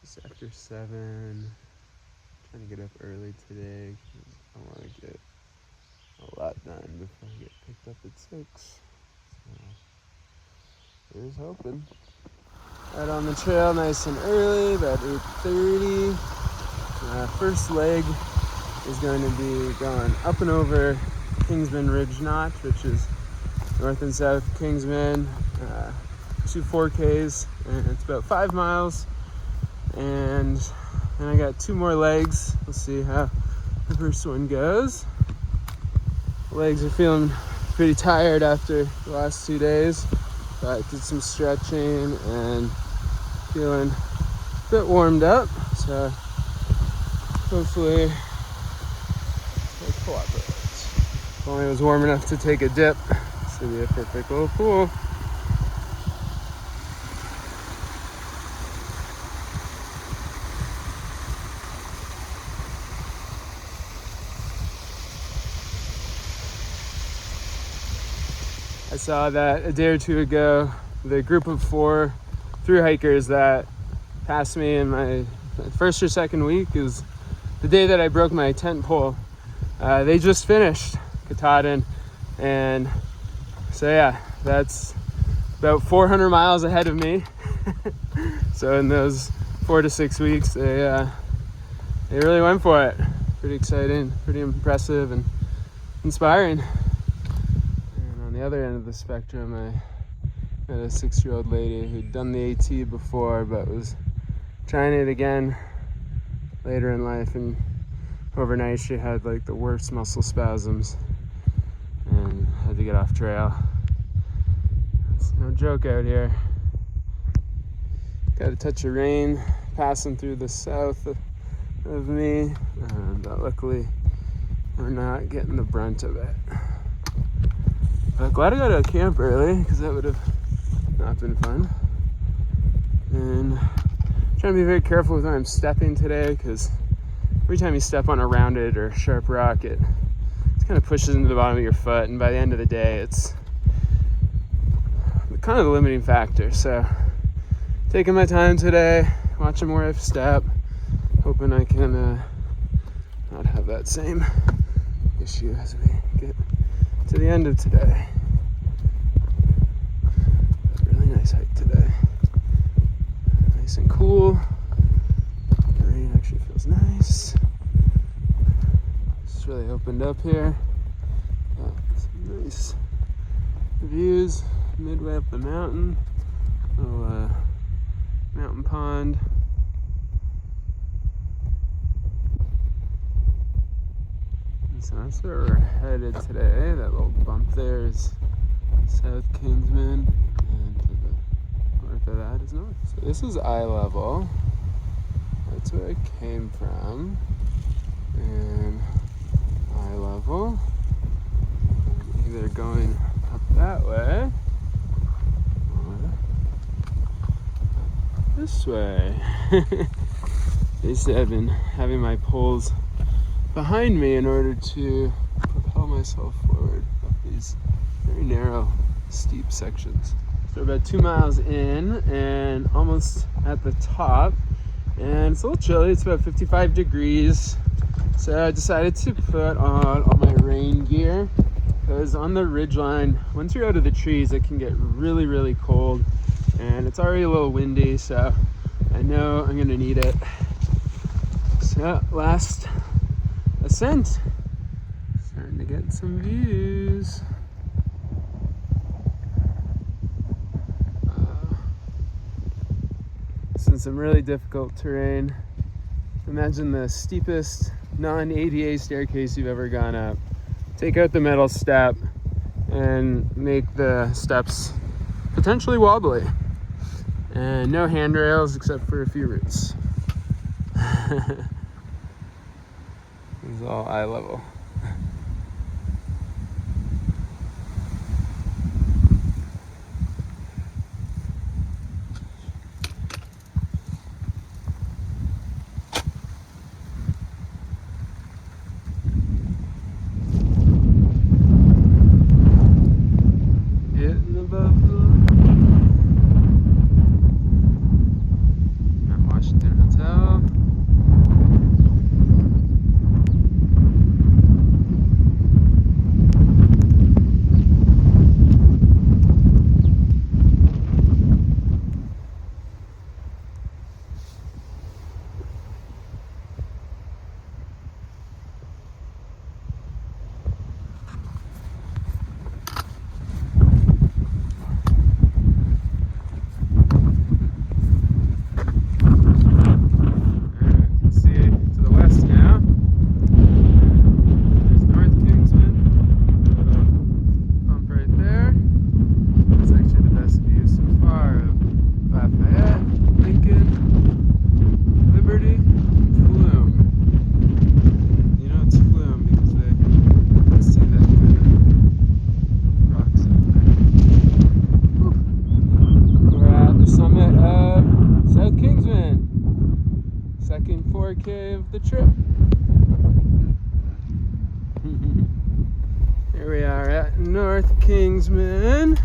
Just after 7. Trying to get up early today because I want to get a lot done before I get picked up at 6. So here's hoping. Out on the trail nice and early, about 8:30. First leg is going to be going up and over Kingsman Ridge Notch, which is north and south Kingsman, 2 4Ks, and it's about 5 miles. And then I got 2 more legs. We'll see how the first one goes. The legs are feeling pretty tired after the last 2 days, but I did some stretching and feeling a bit warmed up, so hopefully it cooperates. If only it was warm enough to take a dip, this would be a perfect little pool. I saw that a day or 2 ago, the group of 4 thru hikers that passed me in my first or second week is the day that I broke my tent pole. They just finished Katahdin, and so yeah, that's about 400 miles ahead of me. So in those 4 to 6 weeks, they really went for it. Pretty exciting, pretty impressive, and inspiring. On the other end of the spectrum, I met a 6-year-old lady who'd done the AT before but was trying it again later in life, and overnight she had like the worst muscle spasms and had to get off trail. It's no joke out here. Got a touch of rain passing through the south of me, but luckily we're not getting the brunt of it. But glad I got out of camp early, because that would have not been fun. And I'm trying to be very careful with when I'm stepping today, because every time you step on a rounded or sharp rock, it kind of pushes into the bottom of your foot, and by the end of the day, it's kind of the limiting factor. So taking my time today, watching where I step, hoping I can not have that same issue as we get to the end of today. Really nice hike today. Nice and cool. The rain actually feels nice. It's really opened up here. Got some nice views midway up the mountain. Little mountain pond. So that's where we're headed today. That little bump there is South Kingsman, and to the north of that is north. So this is eye level. That's where I came from. And eye level. I'm either going up that way or up this way. Basically, I've been having my poles behind me in order to propel myself forward up these very narrow, steep sections. So we're about 2 miles in and almost at the top, and it's a little chilly. It's about 55 degrees. So I decided to put on all my rain gear, because on the ridgeline, once you're out of the trees, it can get really, really cold, and it's already a little windy, so I know I'm gonna need it. So last ascent, starting to get some views. This is some really difficult terrain. Imagine the steepest non-ADA staircase you've ever gone up. Take out the metal step and make the steps potentially wobbly. And no handrails except for a few roots. This is all eye level. Getting above the Mount Washington Hotel. 4K of the trip. Here we are at North Kingsman,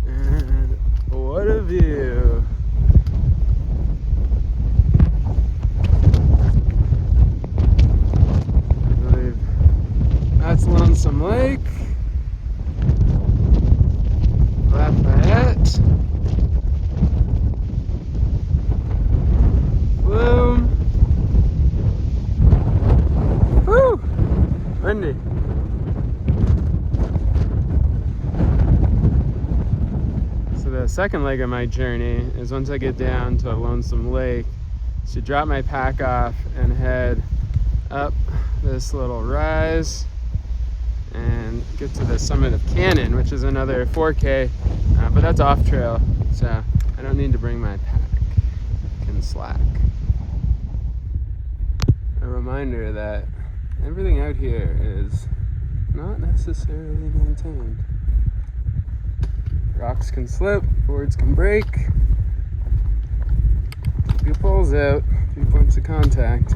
and what a view. I believe that's Lonesome Lake, Lafayette, Bloom. Woo! Windy. So the second leg of my journey is once I get down to Lonesome Lake, to drop my pack off and head up this little rise and get to the summit of Cannon, which is another 4K, but that's off trail, so I don't need to bring my pack. I can slack. A reminder that everything out here is not necessarily maintained. Rocks can slip, boards can break. Keep your poles out, 3 points of contact.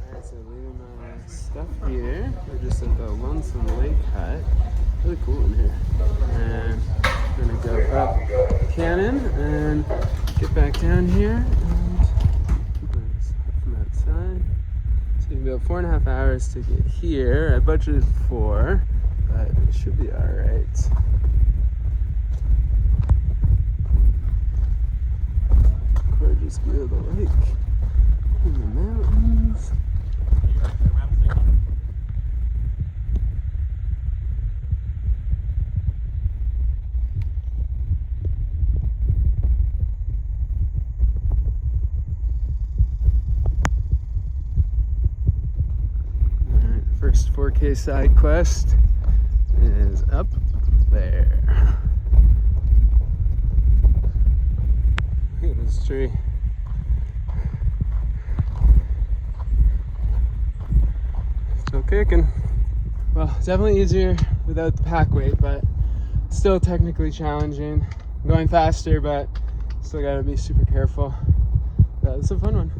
Alright, so leaving my stuff here. We're just at the Lonesome Lake hut. Really cool in here. And I'm gonna go up Cannon and get back down here and from that side. So you can go 4.5 hours to get here. I budgeted 4, but it should be alright. Gorgeous view of the lake and the mountains. First 4K side quest is up there. Look at this tree. Still kicking. Well, it's definitely easier without the pack weight, but still technically challenging. I'm going faster, but still gotta be super careful. But it's a fun one.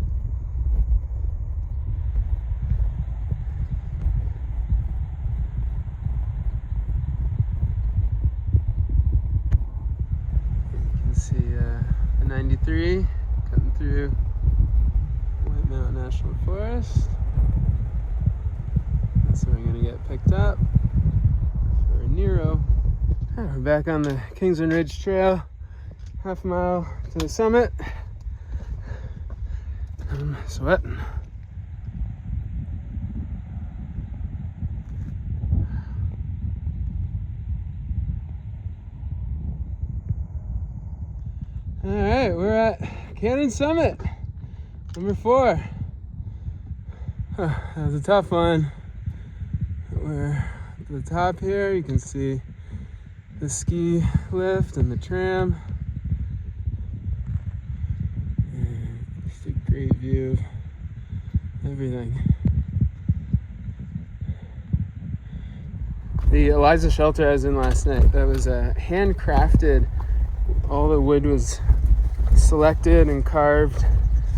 See the 93 cutting through White Mountain National Forest. So we're gonna get picked up for Nero. We're back on the Kingsman Ridge Trail, half a mile to the summit. I'm sweating. All right, we're at Cannon Summit, number 4. That was a tough one. We're at the top here. You can see the ski lift and the tram. And just a great view of everything. The Eliza shelter I was in last night, that was handcrafted. All the wood was selected and carved.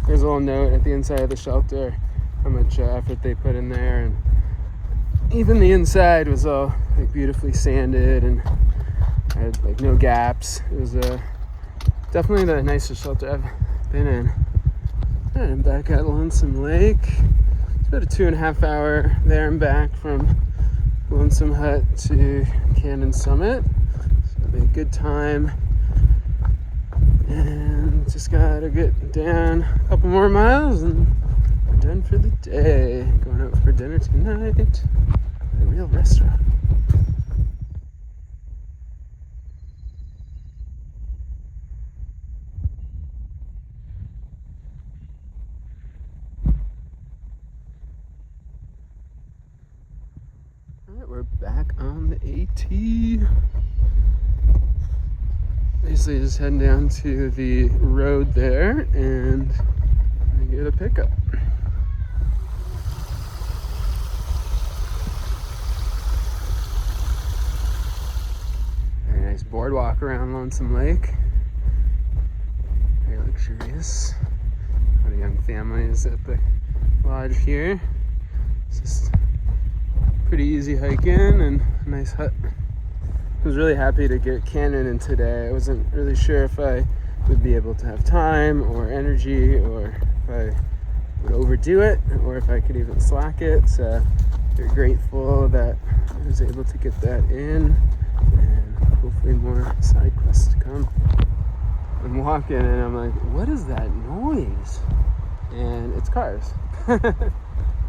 There's a little note at the inside of the shelter how much effort they put in there, and even the inside was all like beautifully sanded and had like no gaps. It was definitely the nicest shelter I've been in. And I'm back at Lonesome Lake. It's about a 2.5 hour there and back from Lonesome Hut to Cannon Summit. So it'll be a good time. And just gotta get down a couple more miles and we're done for the day. Going out for dinner tonight at a real restaurant. Alright, we're back on the AT. Basically just heading down to the road there and I get a pickup. boardwalk around Lonesome Lake. Very luxurious. A lot of young families at the lodge here. It's just pretty easy hike in and a nice hut. I was really happy to get Cannon in today. I wasn't really sure if I would be able to have time or energy, or if I would overdo it, or if I could even slack it. So very grateful that I was able to get that in, and hopefully more side quests to come. I'm walking and I'm like, what is that noise? And it's cars.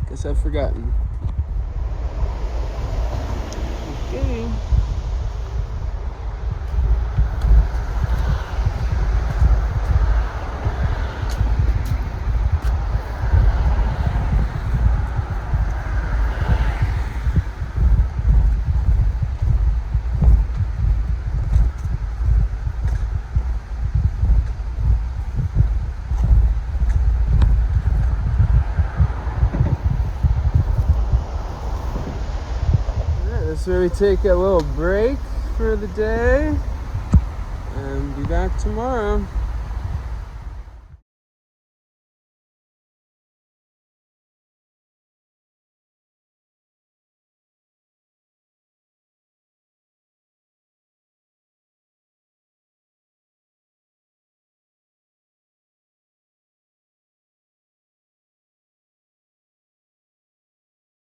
Guess I've forgotten. Okay. So we take a little break for the day and be back tomorrow.